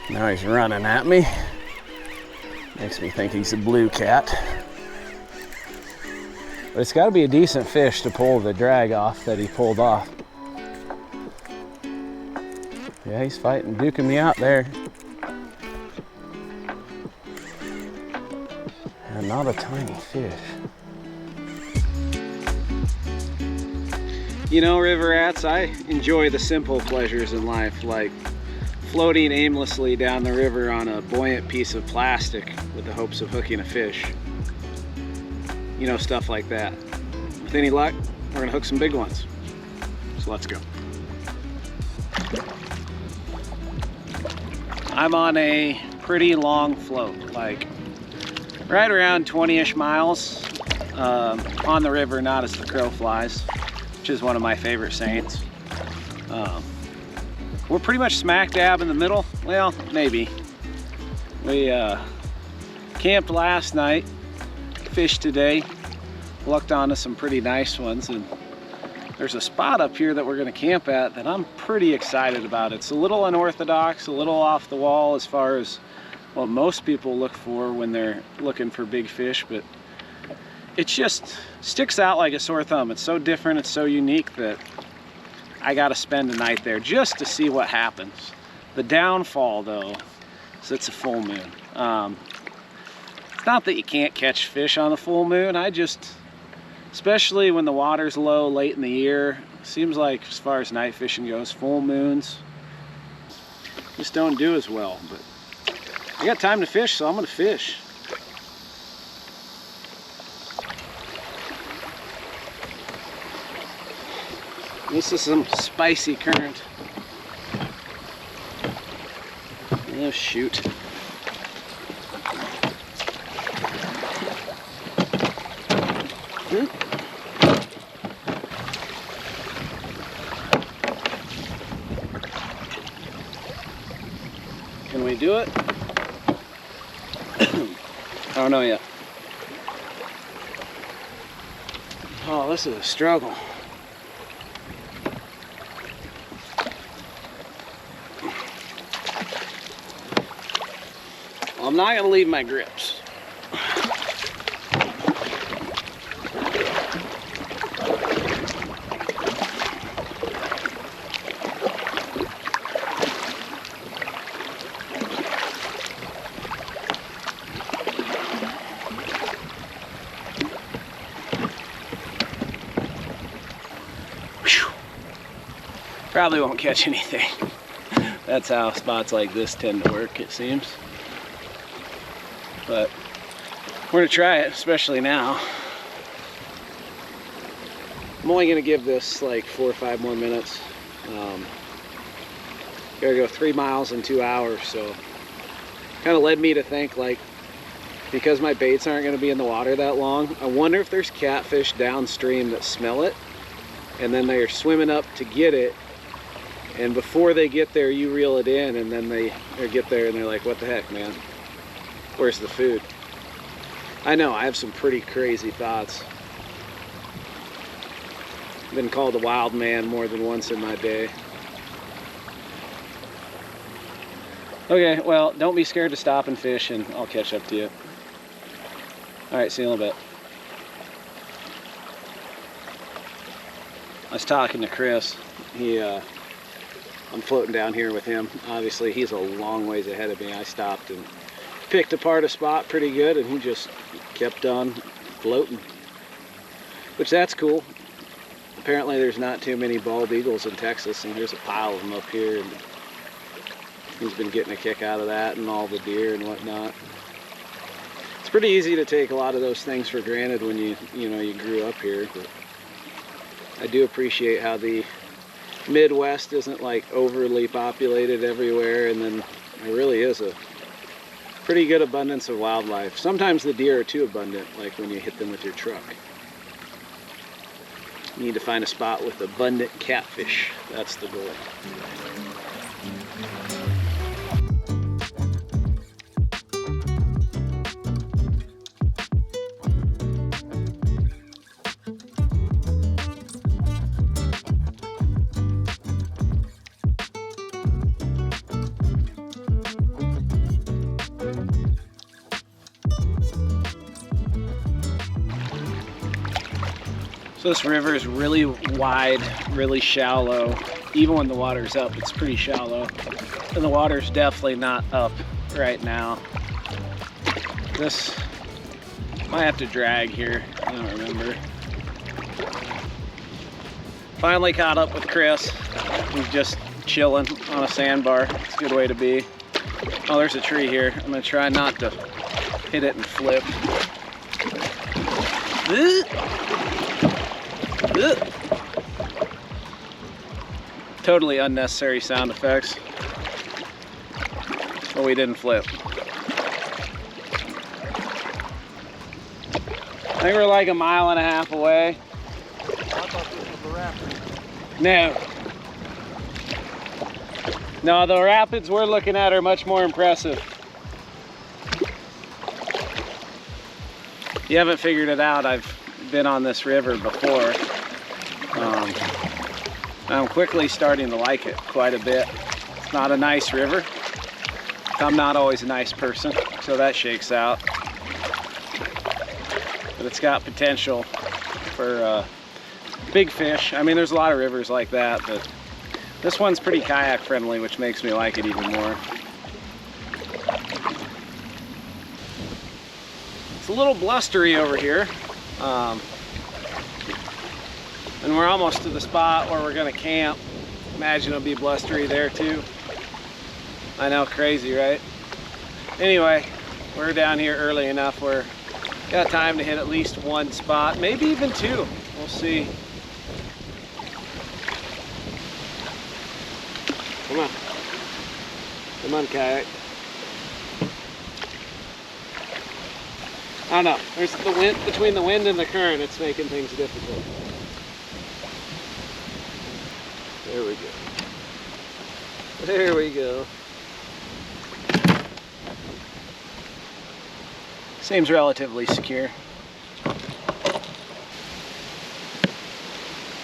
Now he's running at me. Makes me think he's a blue cat. But it's got to be a decent fish to pull the drag off that he pulled off. Yeah, he's fighting, duking me out there. And not a tiny fish. You know, river rats, I enjoy the simple pleasures in life, like floating aimlessly down the river on a buoyant piece of plastic with the hopes of hooking a fish. You know, stuff like that. With any luck, we're gonna hook some big ones. So let's go. I'm on a pretty long float, like right around 20-ish miles on the river, not as the crow flies, which is one of my favorite sayings. We're pretty much smack dab in the middle. Well, maybe. We camped last night, fished today, lucked onto some pretty nice ones, and there's a spot up here that we're gonna camp at that I'm pretty excited about. It's a little unorthodox, a little off the wall as far as what most people look for when they're looking for big fish, but it just sticks out like a sore thumb. It's so different, it's so unique that I gotta spend a night there just to see what happens. The downfall though is it's a full moon. It's not that you can't catch fish on the full moon, especially when the water's low late in the year, seems like as far as night fishing goes, full moons just don't do as well. But I got time to fish, so I'm gonna fish. This is some spicy current. Oh shoot. Can we do it? I don't know yet. Oh, this is a struggle. Well, I'm not going to leave my grips. Probably won't catch anything. That's how spots like this tend to work, it seems. But we're gonna try it, especially now. I'm only gonna give this like 4 or 5 more minutes. Gotta go 3 miles in 2 hours, so kind of led me to think, like, because my baits aren't gonna be in the water that long, I wonder if there's catfish downstream that smell it, and then they're swimming up to get it, and before they get there you reel it in, and then they get there and they're like, what the heck, man, where's the food? I know, I have some pretty crazy thoughts. Been called a wild man more than once in my day. Okay, well, don't be scared to stop and fish, and I'll catch up to you. All right, see you in a little bit. I was talking to Chris. I'm floating down here with him. Obviously, he's a long ways ahead of me. I stopped and picked apart a spot pretty good, and he just kept on floating, which that's cool. Apparently, there's not too many bald eagles in Texas, and there's a pile of them up here, and he's been getting a kick out of that and all the deer and whatnot. It's pretty easy to take a lot of those things for granted when you grew up here, but I do appreciate how the Midwest isn't like overly populated everywhere, and then there really is a pretty good abundance of wildlife. Sometimes the deer are too abundant, like when you hit them with your truck. You need to find a spot with abundant catfish. That's the goal. So this river is really wide, really shallow. Even when the water's up, it's pretty shallow. And the water's definitely not up right now. This might have to drag here, I don't remember. Finally caught up with Chris. He's just chilling on a sandbar. It's a good way to be. Oh, there's a tree here. I'm gonna try not to hit it and flip. Totally unnecessary sound effects. But we didn't flip. I think we're like 1.5 miles away. I thought this was a rapid. No. No, the rapids we're looking at are much more impressive. You haven't figured it out, I've been on this river before. I'm quickly starting to like it quite a bit. It's not a nice river. I'm not always a nice person, so that shakes out. But it's got potential for big fish. I mean, there's a lot of rivers like that, but this one's pretty kayak friendly, which makes me like it even more. It's a little blustery over here. And we're almost to the spot where we're gonna camp. Imagine it'll be blustery there too. I know, crazy, right? Anyway, we're down here early enough where got time to hit at least one spot, maybe even two. We'll see. Come on. Come on, kayak. I don't know. There's the wind, between the wind and the current, it's making things difficult. There we go. There we go. Seems relatively secure.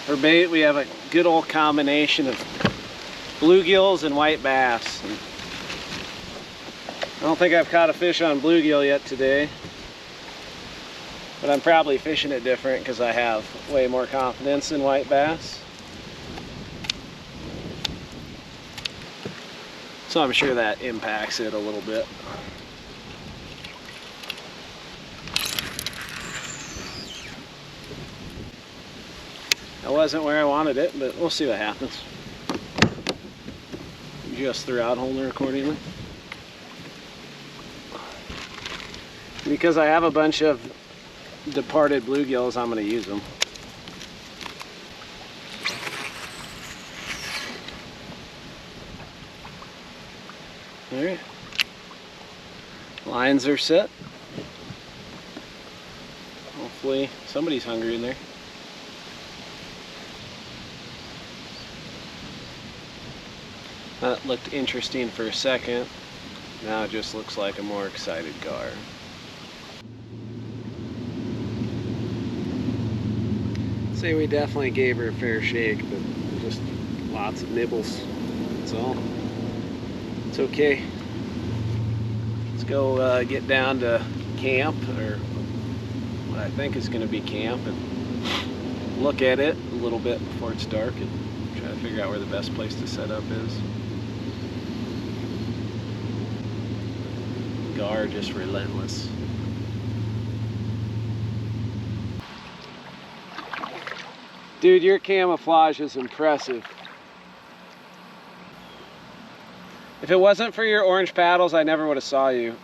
For bait, we have a good old combination of bluegills and white bass. I don't think I've caught a fish on bluegill yet today, but I'm probably fishing it different because I have way more confidence in white bass. So I'm sure that impacts it a little bit. That wasn't where I wanted it, but we'll see what happens. Just the rod holder accordingly. Because I have a bunch of departed bluegills, I'm going to use them. All right. Lines are set. Hopefully somebody's hungry in there. That looked interesting for a second. Now it just looks like a more excited gar. Say we definitely gave her a fair shake, but just lots of nibbles. That's all. It's okay. Let's go get down to camp, or what I think is going to be camp, and look at it a little bit before it's dark and try to figure out where the best place to set up is. Gar just relentless. Dude, your camouflage is impressive. If it wasn't for your orange paddles, I never would have saw you.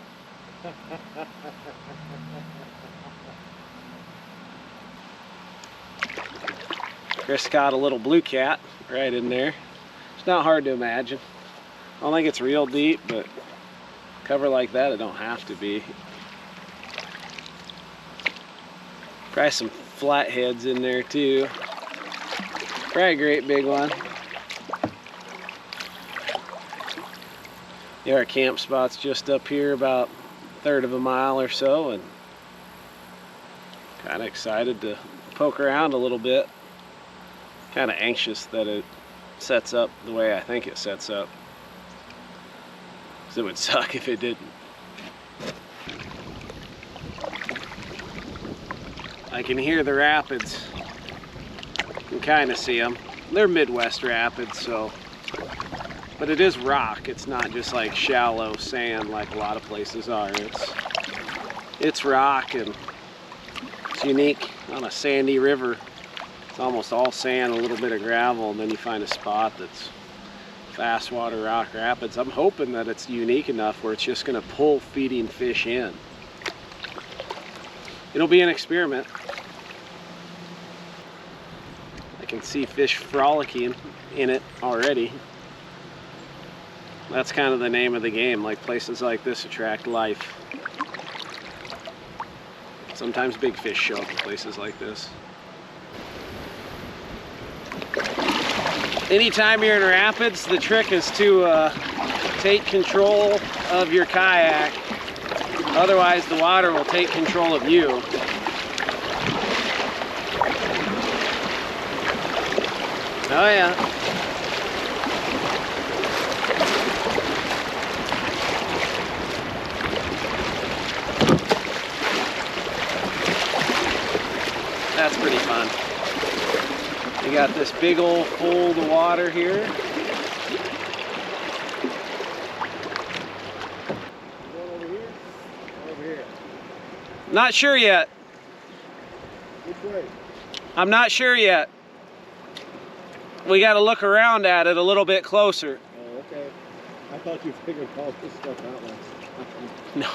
Chris caught a little blue cat right in there. It's not hard to imagine. I don't think it's real deep, but cover like that, it don't have to be. Probably some flatheads in there too. Probably a great big one. Yeah, our camp spot's just up here about 1/3 of a mile or so, and kind of excited to poke around a little bit. Kind of anxious that it sets up the way I think it sets up, because it would suck if it didn't. I can hear the rapids can kind of see them. They're Midwest rapids, so, but it is rock. It's not just like shallow sand like a lot of places are. It's rock, and it's unique on a sandy river. It's almost all sand, a little bit of gravel, and then you find a spot that's fast water rock rapids. I'm hoping that it's unique enough where it's just going to pull feeding fish in. It'll be an experiment. I can see fish frolicking in it already. That's kind of the name of the game. Like, places like this attract life. Sometimes big fish show up in places like this. Anytime you're in rapids, the trick is to take control of your kayak. Otherwise, the water will take control of you. Oh yeah. That's pretty fun. You got this big old fold of water here. Over here? Over here. Not sure yet. Which way? I'm not sure yet. We got to look around at it a little bit closer. Oh, okay. I thought you figured all this stuff out once. No.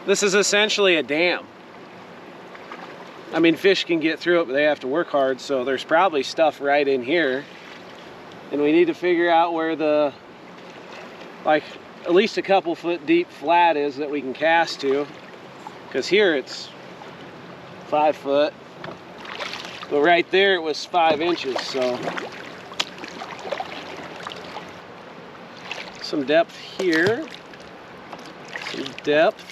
This is essentially a dam. I mean, fish can get through it, but they have to work hard, so there's probably stuff right in here. And we need to figure out where the, like, at least a couple foot deep flat is that we can cast to. Because here it's 5 foot. But right there it was 5 inches, so. Some depth here. Some depth.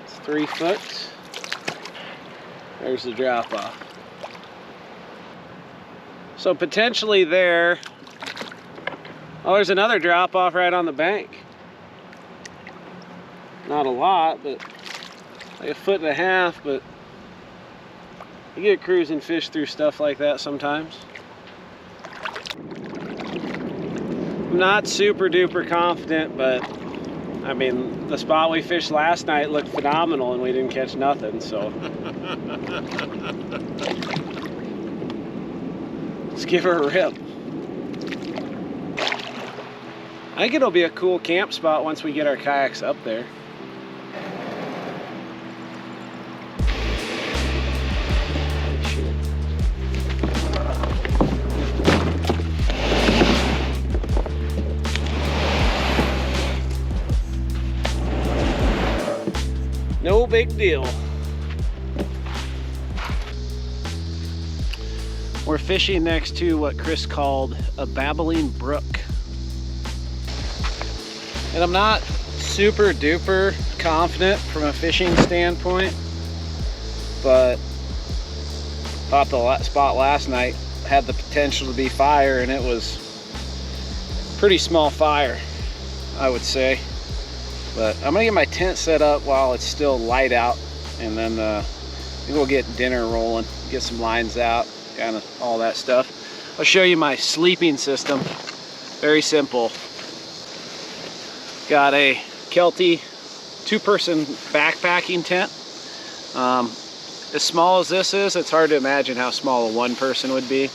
It's 3 foot. There's the drop off. So potentially there. Oh, there's another drop off right on the bank. Not a lot, but like 1.5 feet, but you get cruising fish through stuff like that sometimes. I'm not super duper confident, but I mean, the spot we fished last night looked phenomenal and we didn't catch nothing, so. Let's give her a rip. I think it'll be a cool camp spot once we get our kayaks up there. No big deal. We're fishing next to what Chris called a babbling brook. And I'm not super duper confident from a fishing standpoint, but thought the spot last night had the potential to be fire, and it was pretty small fire, I would say. But I'm gonna get my tent set up while it's still light out, and then we'll get dinner rolling, get some lines out, kind of all that stuff. I'll show you my sleeping system. Very simple. Got a Kelty 2-person backpacking tent. As small as this is, it's hard to imagine how small a 1-person would be.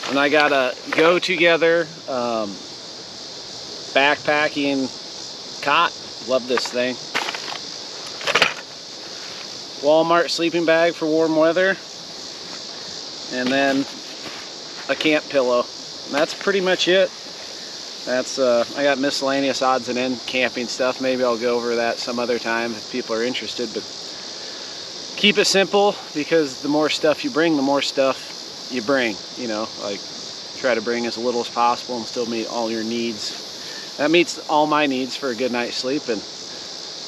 And I got a go together backpacking cot. Love this thing. Walmart sleeping bag for warm weather, and then a camp pillow. And that's pretty much it. That's I got miscellaneous odds and end camping stuff. Maybe I'll go over that some other time if people are interested, but keep it simple, because the more stuff you bring, the more stuff you bring, you know, like try to bring as little as possible and still meet all your needs. That meets all my needs for a good night's sleep. And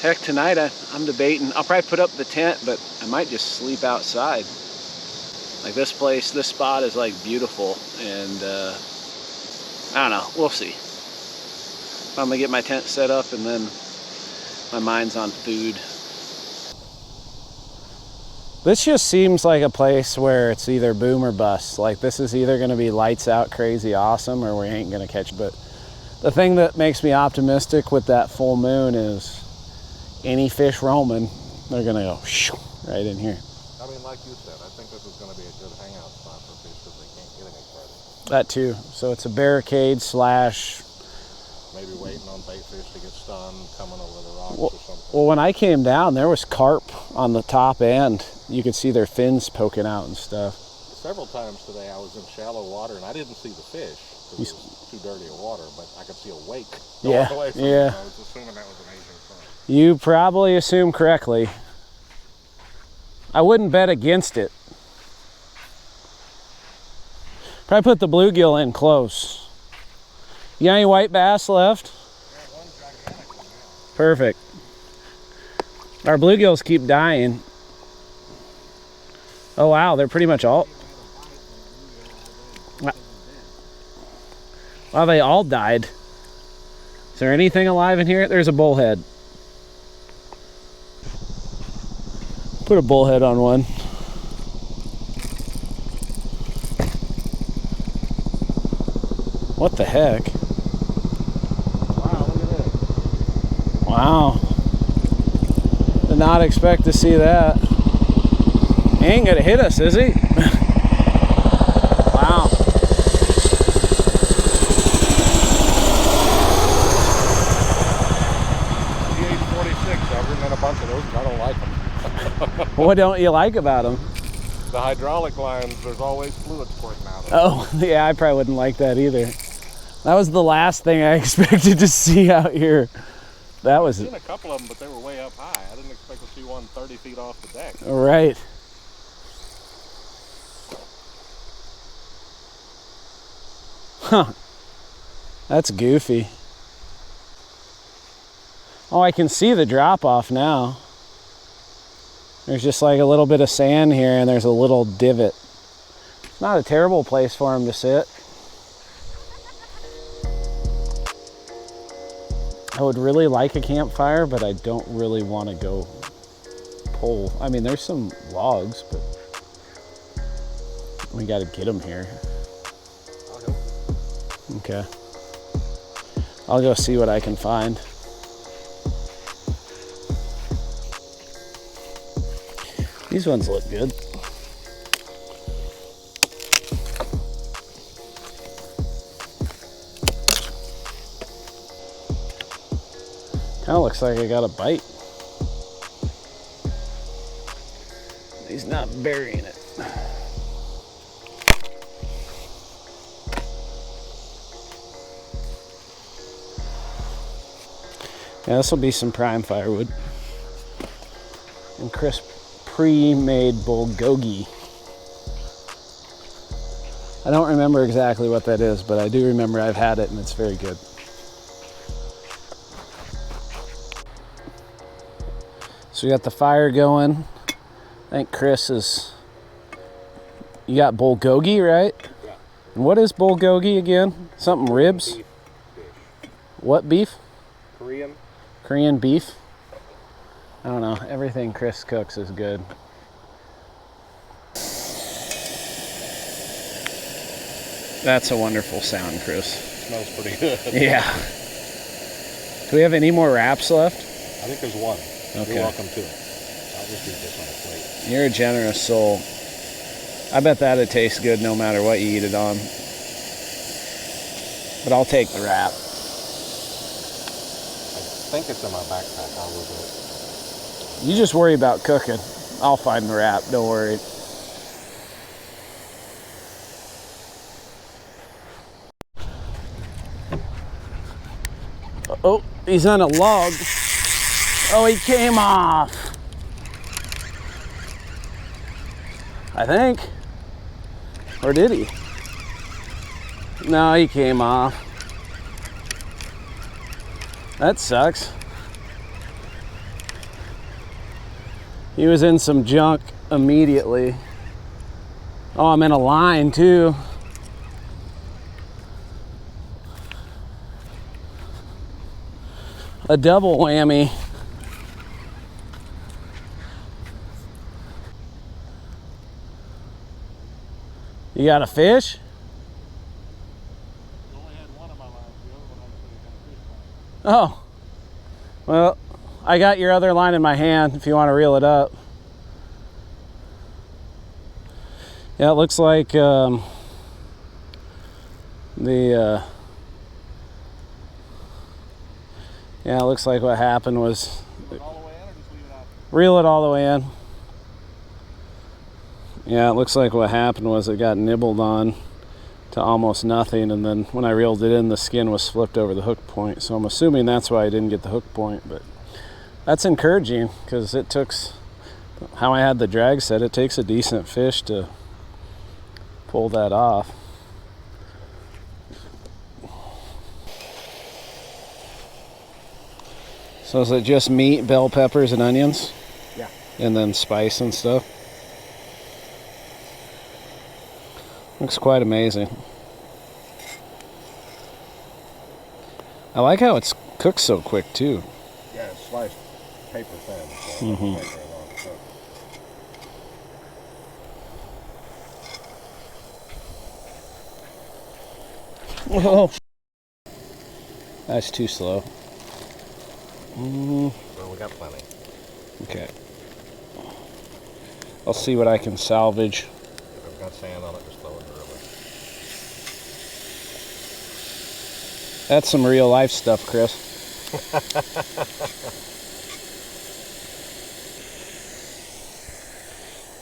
heck, tonight I'm debating, I'll probably put up the tent, but I might just sleep outside. Like this place, this spot is like beautiful, and I don't know, we'll see. I'm gonna get my tent set up and then My mind's on food. This just seems like a place where it's either boom or bust. Like this is either gonna be lights out crazy awesome or we ain't gonna catch it. But the thing that makes me optimistic with that full moon is any fish roaming, they're gonna go right in here. I mean, like you said, I think this is gonna be a good hangout spot for fish because they can't get any further. That too. So it's a barricade slash. Maybe waiting on bait fish to get stunned, coming over the rocks Well, or something. well, when I came down, there was carp on the top end. You could see their fins poking out and stuff. Several times today I was in shallow water and I didn't see the fish because it was too dirty of water, but I could see a wake going away from it. I was assuming that was an Asian carp. You probably assumed correctly. I wouldn't bet against it. Probably put the bluegill in close. You got any white bass left? Yeah, one gigantic one, yeah. Perfect. Our bluegills keep dying. Oh wow, they're pretty much all. Well, they all died. Is there anything alive in here? There's a bullhead. Put a bullhead on one. What the heck? Wow, look at this. Wow. Did not expect to see that. He ain't gonna hit us, is he? Wow. P846, I've ridden in a bunch of those and I don't like them. What don't you like about him? The hydraulic lines, there's always fluid squirting out of them. Oh, yeah, I probably wouldn't like that either. That was the last thing I expected to see out here. That was... I've seen a couple of them, but they were way up high. I didn't expect to see one 30 feet off the deck. Right. Huh. That's goofy. Oh, I can see the drop off now. There's just like a little bit of sand here and there's a little divot. It's not a terrible place for him to sit. I would really like a campfire, but I don't really want to go pull. I mean, there's some logs, but we got to get them here. I'll go. Okay. I'll go see what I can find. These ones look good. Kind of looks like I got a bite. He's not burying it. Yeah, this will be some prime firewood. And crisp pre-made bulgogi. I don't remember exactly what that is, but I do remember I've had it and it's very good. So we got the fire going. I think Chris is... You got bulgogi, right? Yeah. And what is bulgogi again? Something ribs? Beef dish. What beef? Korean. Korean beef? I don't know. Everything Chris cooks is good. That's a wonderful sound, Chris. Smells pretty good. Yeah. Do we have any more wraps left? I think there's one. Okay. You're welcome to it. I'll just eat this on a plate. You're a generous soul. I bet that'd taste good no matter what you eat it on. But I'll take the wrap. I think it's in my backpack. I'll look at it. You just worry about cooking. I'll find the wrap, don't worry. Oh, he's on a log. Oh, he came off. I think. Or did he? No, he came off. That sucks. He was in some junk immediately. Oh, I'm in a line too. A double whammy. You got a fish? I only had one of my lines. The other one actually got a fish. Oh. Well, I got your other line in my hand if you want to reel it up. Yeah, it looks like yeah, it looks like what happened was Reel it all the way in or just leave it out? reel it all the way in. Yeah, it looks like what happened was it got nibbled on to almost nothing, and then when I reeled it in, the skin was flipped over the hook point. So I'm assuming that's why I didn't get the hook point, but that's encouraging because it took, how I had the drag set, it takes a decent fish to pull that off. So is it just meat, bell peppers, and onions? Yeah. And then spice and stuff? Looks quite amazing. I like how it's cooked so quick too. Yeah, it's sliced paper thin. So Mhm. it's very long to cook. Whoa. That's too slow. Well, we got plenty. Okay. I'll see what I can salvage. If it's got sand on it, just throw it in the river. That's some real life stuff, Chris.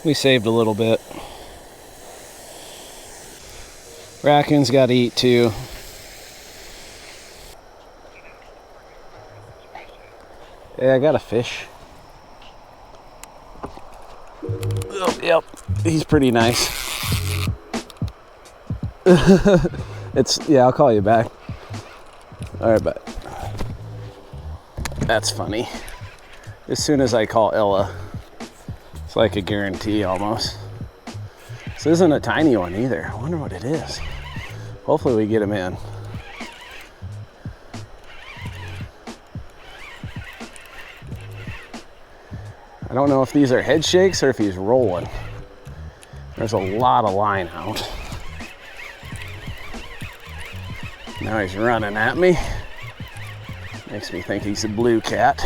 We saved a little bit. Raccoons got to eat too. Yeah, I got a fish. Oh, yep, he's pretty nice. Yeah, I'll call you back. All right, but that's funny. As soon as I call Ella, it's like a guarantee almost. This isn't a tiny one either. I wonder what it is. Hopefully we get him in. I don't know if these are head shakes or if he's rolling. There's a lot of line out. Now he's running at me. Makes me think he's a blue cat.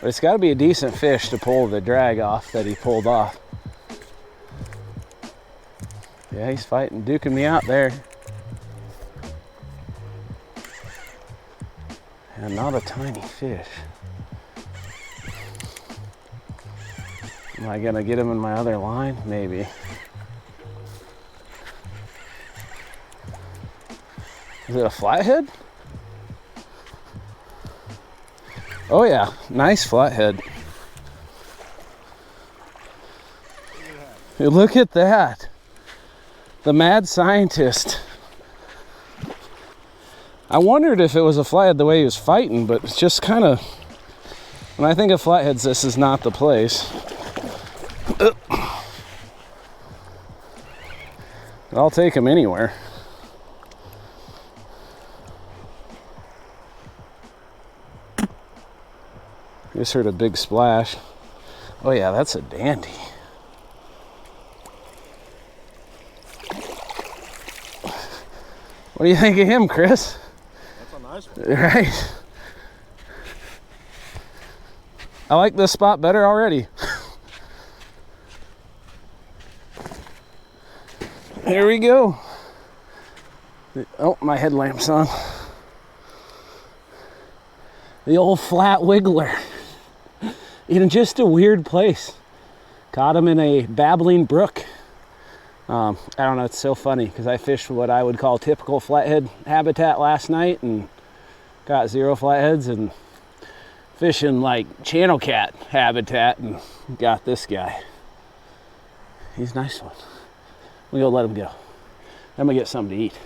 But it's got to be a decent fish to pull the drag off that he pulled off. Yeah, he's fighting, duking me out there. And not a tiny fish. Am I gonna get him in my other line? Maybe. Is it a flathead? Oh yeah, nice flathead. Hey, look at that. The mad scientist. I wondered if it was a flathead the way he was fighting, but it's just kind of, when I think of flatheads, this is not the place. I'll take him anywhere. Just heard a big splash. Oh yeah, that's a dandy. What do you think of him, Chris? That's a nice one. Right. I like this spot better already. Here we go. Oh, my headlamp's on. The old flat wiggler. In just a weird place. Caught him in a babbling brook. I don't know, it's so funny because I fished what I would call typical flathead habitat last night and got 0 flatheads, and fishing like channel cat habitat and got this guy. He's a nice one. We go let him go. Then we get something to eat.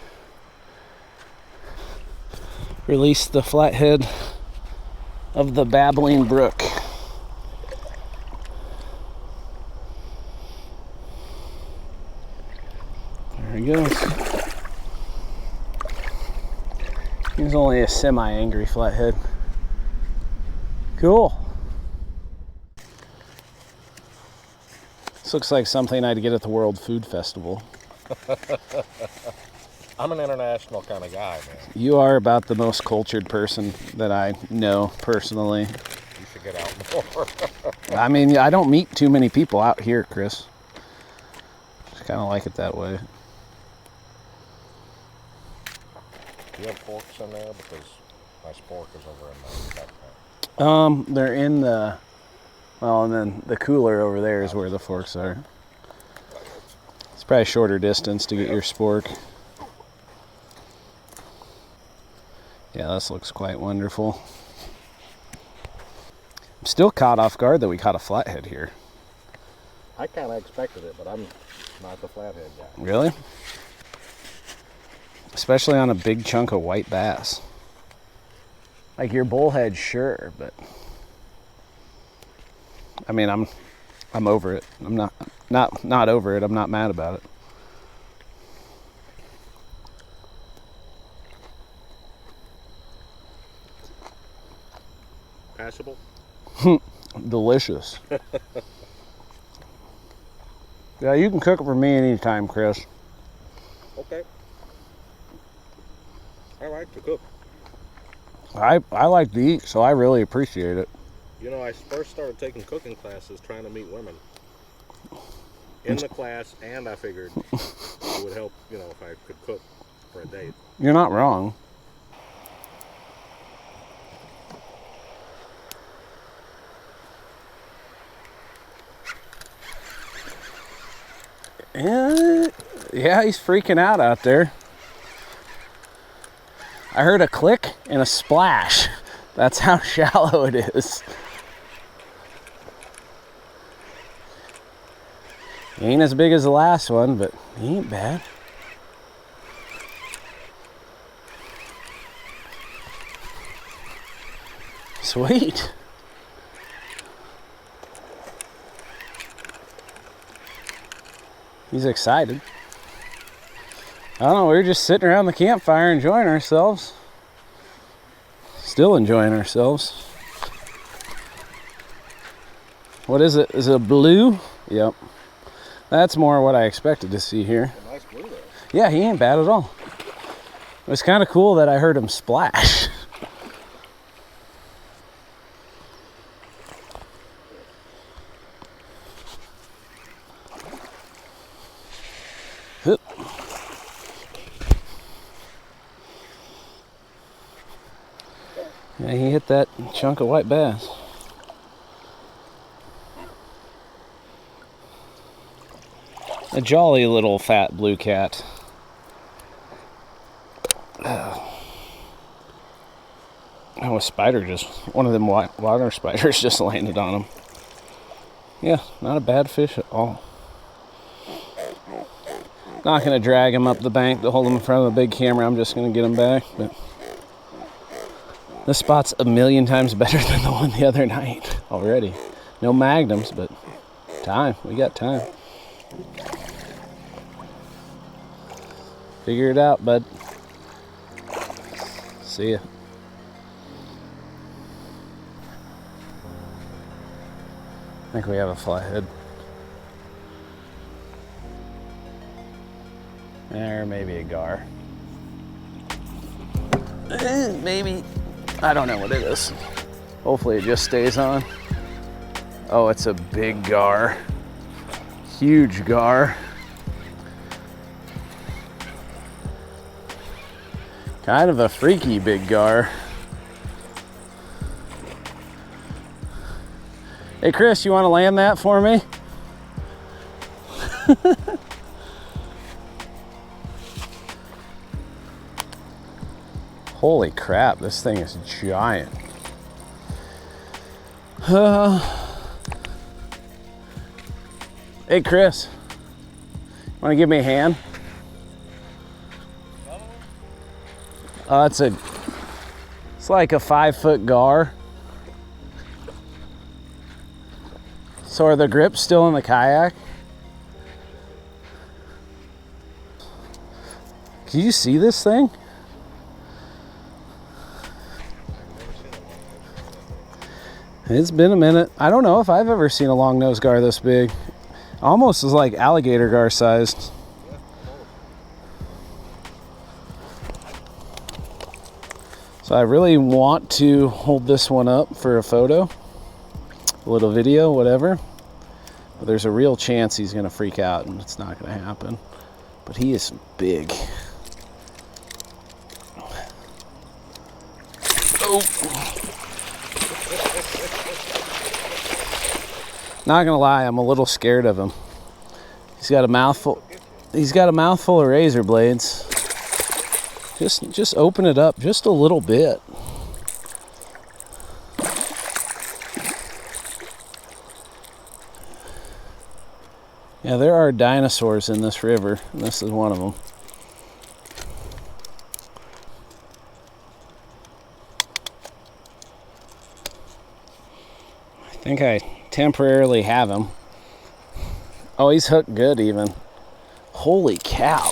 Release the flathead of the babbling brook. There he goes. He's only a semi-angry flathead. Cool. This looks like something I'd get at the World Food Festival. I'm an international kind of guy, man. You are about the most cultured person that I know personally. You should get out more. I mean, I don't meet too many people out here, Chris. Just kind of like it that way. Do you have forks in there? Because my spork is over in my backpack. They're in the, well, and then the cooler over there is where the forks are. It's probably a shorter distance to get your spork. Yeah, this looks quite wonderful. I'm still caught off guard that we caught a flathead here. I kind of expected it, but I'm not the flathead guy. Really? Especially on a big chunk of white bass. Like your bullhead, sure, but I mean, I'm over it. I'm not over it. I'm not mad about it. Passable? Delicious. Yeah, you can cook it for me anytime, Chris. Okay. I like to cook. I like to eat, so I really appreciate it. You know, I first started taking cooking classes trying to meet women in the class, and I figured it would help, you know, if I could cook for a date. You're not wrong. Yeah, he's freaking out there. I heard a click and a splash. That's how shallow it is. He ain't as big as the last one, but he ain't bad. Sweet. He's excited. I don't know, we were just sitting around the campfire enjoying ourselves. Still enjoying ourselves. What is it? Is it a blue? Yep. That's more what I expected to see here. A nice blue there. Yeah, he ain't bad at all. It was kind of cool that I heard him splash. Yeah, he hit that chunk of white bass. A jolly little fat blue cat. Oh, a spider just, one of them water spiders just landed on him. Yeah, not a bad fish at all. Not going to drag him up the bank to hold him in front of a big camera. I'm just going to get him back. But this spot's a million times better than the one the other night already. No magnums, but time. We got time. Figure it out, bud. See ya. I think we have a flathead. Or maybe a gar. Maybe. I don't know what it is. Hopefully it just stays on. Oh, it's a big gar. Huge gar. Kind of a freaky big gar. Hey Chris, you want to land that for me? Holy crap, this thing is giant. Hey Chris, want to give me a hand? It's like a 5-foot gar. So are the grips still in the kayak? Can you see this thing? It's been a minute. I don't know if I've ever seen a long nose gar this big. Almost is like alligator gar sized. So I really want to hold this one up for a photo, a little video, whatever. But there's a real chance he's gonna freak out and it's not gonna happen. But he is big. Oh. Not gonna lie, I'm a little scared of him. He's got a mouthful. He's got a mouthful of razor blades. Just open it up just a little bit. Yeah, there are dinosaurs in this river, and this is one of them. I think I temporarily have him. Oh, he's hooked good even. Holy cow.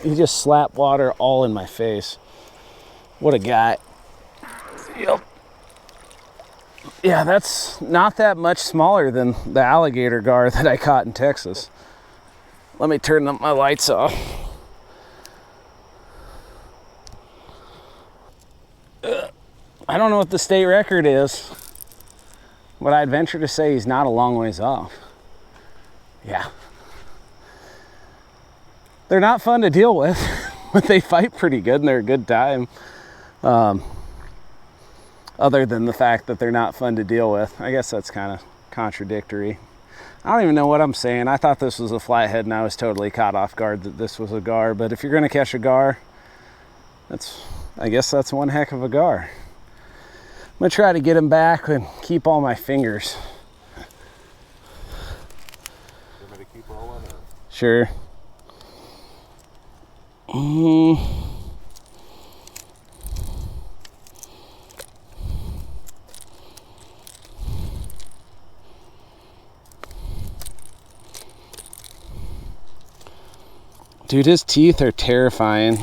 He just slapped water all in my face. What a guy. Yep. Yeah, that's not that much smaller than the alligator gar that I caught in Texas. Let me turn my lights off. I don't know what the state record is, but I'd venture to say he's not a long ways off. Yeah. They're not fun to deal with, but they fight pretty good and they're a good time. Other than the fact that they're not fun to deal with. I guess that's kind of contradictory. I don't even know what I'm saying. I thought this was a flathead and I was totally caught off guard that this was a gar, but if you're gonna catch a gar, I guess that's one heck of a gar. I'm gonna try to get him back and keep all my fingers. You want me to keep rolling? Or? Sure. Dude, his teeth are terrifying.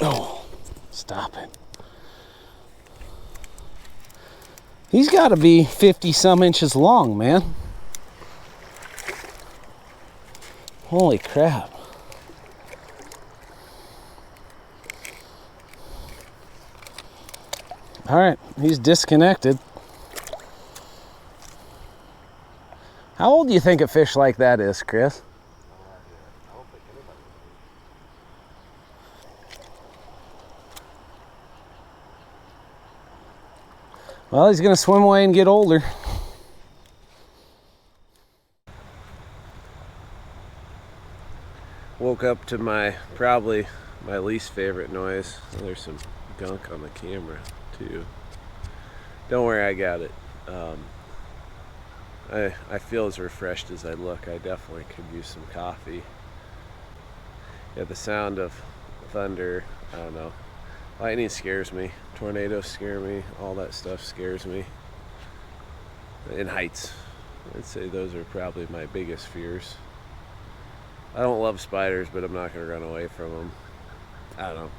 Oh, stop it. He's got to be 50 some inches long, man. Holy crap. All right, he's disconnected. How old do you think a fish like that is, Chris? I don't think anybody would. Well, he's gonna swim away and get older. Woke up to probably my least favorite noise. Oh, there's some gunk on the camera too. Don't worry, I got it. I feel as refreshed as I look. I definitely could use some coffee. Yeah, the sound of thunder, I don't know. Lightning scares me. Tornadoes scare me. All that stuff scares me. And heights. I'd say those are probably my biggest fears. I don't love spiders, but I'm not going to run away from them. I don't know.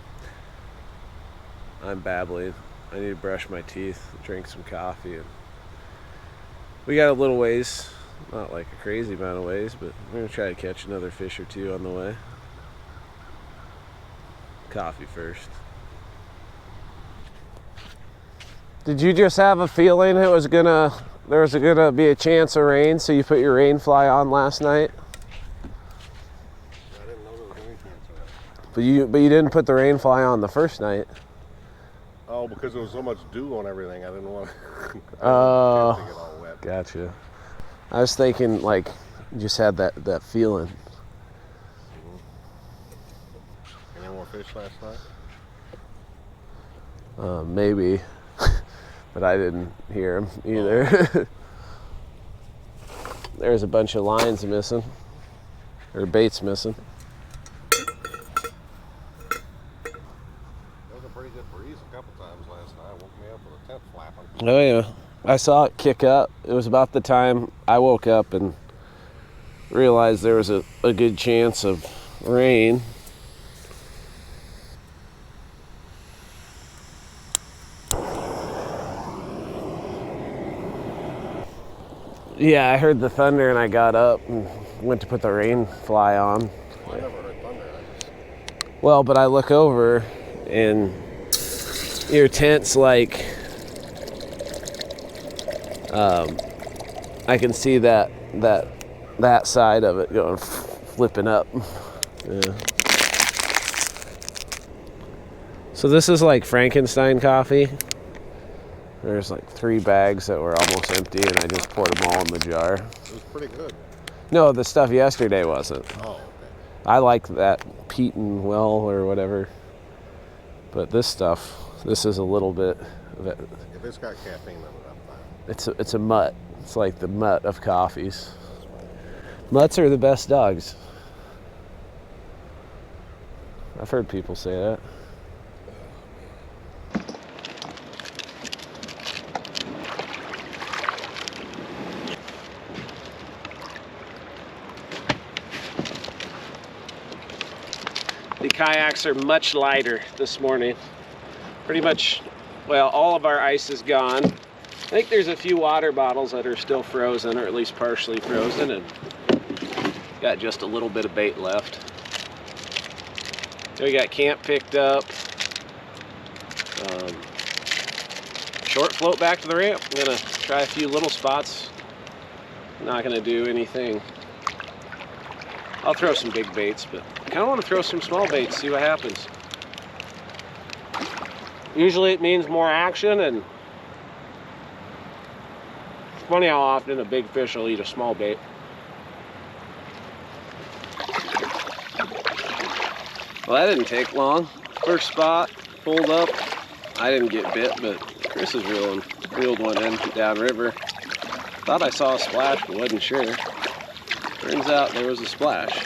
I'm babbling. I need to brush my teeth, drink some coffee, and we got a little ways, not like a crazy amount of ways, but we're gonna try to catch another fish or two on the way. Coffee first. Did you just have a feeling there was gonna be a chance of rain, so you put your rain fly on last night? I didn't know there was any chance of that. But you didn't put the rain fly on the first night. Oh, because there was so much dew on everything, I didn't want to get all wet. Gotcha. I was thinking like you just had that feeling. Mm-hmm. Any more fish last night? Maybe, but I didn't hear them either. There's a bunch of lines missing, or baits missing. There was a pretty good breeze a couple times last night. Woke me up with a tent flapping. Oh yeah, I saw it kick up. It was about the time I woke up and realized there was a good chance of rain. Yeah, I heard the thunder and I got up and went to put the rain fly on. Well, I never heard thunder. Well, but I look over and your tent's like, I can see that side of it going flipping up. Yeah. So this is like Frankenstein coffee. There's like 3 bags that were almost empty and I just poured them all in the jar. It was pretty good. No, the stuff yesterday wasn't. Oh, okay. I like that peat and well or whatever. But this stuff, this is a little bit of it. If it's got caffeine in it, I'm fine. It's a mutt. It's like the mutt of coffees. Mutts are the best dogs. I've heard people say that. The kayaks are much lighter this morning. Pretty much, well, all of our ice is gone. I think there's a few water bottles that are still frozen, or at least partially frozen, and got just a little bit of bait left. So we got camp picked up. Short float back to the ramp. I'm gonna try a few little spots. Not gonna do anything. I'll throw some big baits, but I kind of want to throw some small baits, see what happens. Usually it means more action, and it's funny how often a big fish will eat a small bait. Well, that didn't take long. First spot, pulled up. I didn't get bit, but Chris is reeled one in downriver. Thought I saw a splash, but wasn't sure. Turns out there was a splash.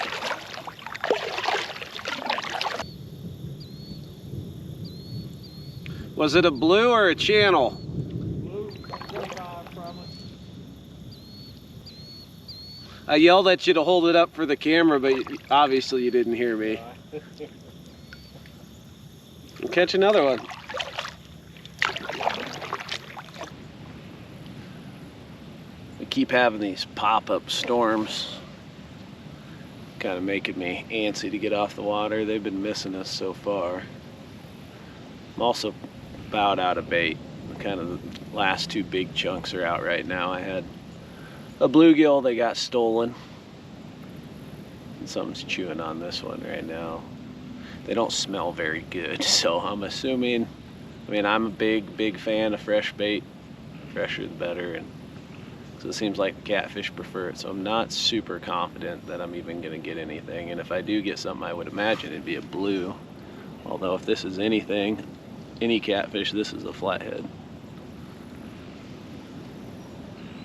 Was it a blue or a channel? Blue, I promise. I yelled at you to hold it up for the camera, but obviously you didn't hear me. We'll catch another one. We keep having these pop-up storms. Kind of making me antsy to get off the water. They've been missing us so far. I'm also about out of bait. Kind of the last 2 big chunks are out right now. I had a bluegill that got stolen. And something's chewing on this one right now. They don't smell very good, so I'm assuming, I mean, I'm a big fan of fresh bait. Fresher the better, and so it seems like catfish prefer it, so I'm not super confident that I'm even gonna get anything. And if I do get something, I would imagine it'd be a blue. Although if this is anything, any catfish, this is a flathead.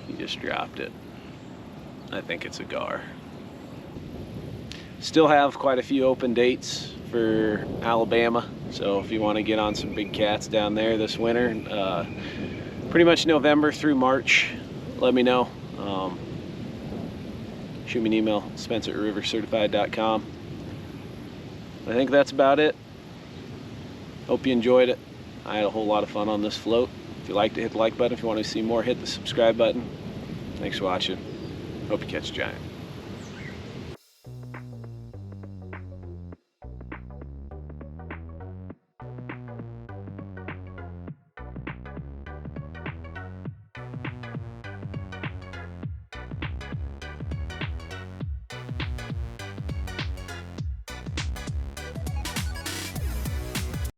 He just dropped it. I think it's a gar. Still have quite a few open dates for Alabama, so if you want to get on some big cats down there this winter, pretty much November through March, let me know. Shoot me an email, spencer@rivercertified.com. I think that's about it. Hope you enjoyed it. I had a whole lot of fun on this float. If you liked it, hit the like button. If you want to see more, hit the subscribe button. Thanks for watching. Hope you catch a giant.